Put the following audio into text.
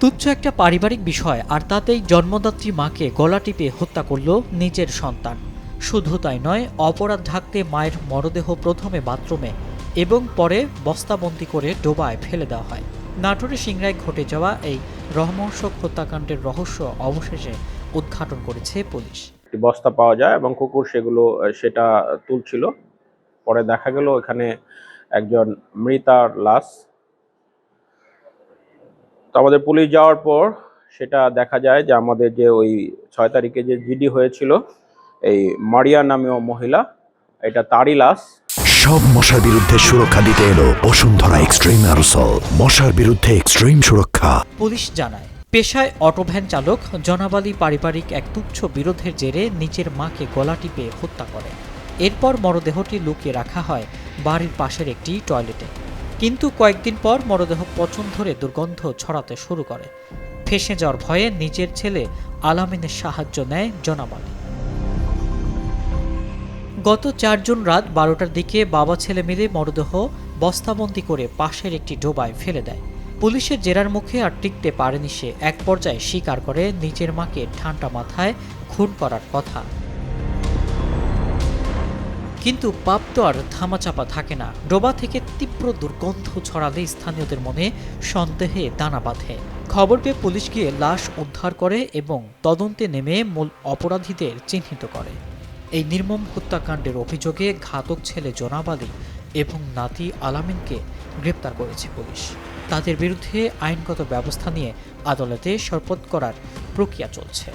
তুচ্ছ একটা পারিবারিক বিষয়, আর তাতেই জন্মদাত্রী মাকে গলা টিপে হত্যা করল নিজের সন্তান। শুধু তাই নয়, অপরাধ ঢাকতে মায়ের মরদেহ প্রথমে বাথরুমে এবং পরে বস্তাবন্দি করে ডোবায় ফেলে দেওয়া হয়। নাটোরের সিংড়ায় ঘটে যাওয়া এই রহস্যক হত্যাকাণ্ডের রহস্য অবশেষে উদ্ঘাটন করেছে পুলিশ। একটি বস্তা পাওয়া যায় এবং কুকুর সেটা তুলছিল। পরে দেখা গেল এখানে একজন মৃতার লাশ। তো আমাদের পুলিশ যাওয়ার পর সেটা দেখা যায় যে আমাদের যে ওই 6 তারিখে যে জিডি হয়েছিল, এই মারিয়া নামীয় মহিলা, এটা তারই লাশ। সব মশার বিরুদ্ধে সুরক্ষা দিতে এলো বসুন্ধরা এক্সট্রিম অ্যারোসল, মশার বিরুদ্ধে এক্সট্রিম সুরক্ষা। পুলিশ জানায়, পেশায় অটোভ্যান চালক জনাব আলী পারিবারিক এক তুচ্ছ বিরোধের জেরে নিজের মাকে গলা টিপে হত্যা করে। এরপর মরদেহটি লুকিয়ে রাখা হয় বাড়ির পাশের একটি টয়লেটে। কিন্তু কয়েকদিন পর মরদেহ পচন ধরে দুর্গন্ধ ছড়াতে শুরু করে। ফেঁসে যাওয়ার ভয়ে নিজের ছেলে আলামিনের সাহায্য নেয় জনাব আলী। গত 4 জুন রাত 12টার দিকে বাবা ছেলে মিলে মরদেহ বস্তাবন্দি করে পাশের একটি ডোবায় ফেলে দেয়। পুলিশের জেরার মুখে আর টিকতে পারেনি সে। এক পর্যায়ে স্বীকার করে নিজের মাকে ঠান্ডা মাথায় খুন করার কথা। কিন্তু পাপ তো আর ধামাচাপা থাকে না। ডোবা থেকে তীব্র দুর্গন্ধ ছড়ালে স্থানীয়দের মনে সন্দেহে দানা বাঁধে। খবর পেয়ে পুলিশ গিয়ে লাশ উদ্ধার করে এবং তদন্তে নেমে মূল অপরাধীদের চিহ্নিত করে। এই নির্মম হত্যাকাণ্ডের অভিযোগে ঘাতক ছেলে জনাব আলী এবং নাতি আলামিনকে গ্রেপ্তার করেছে পুলিশ। তাদের বিরুদ্ধে আইনগত ব্যবস্থা নিয়ে আদালতে সোপর্দ করার প্রক্রিয়া চলছে।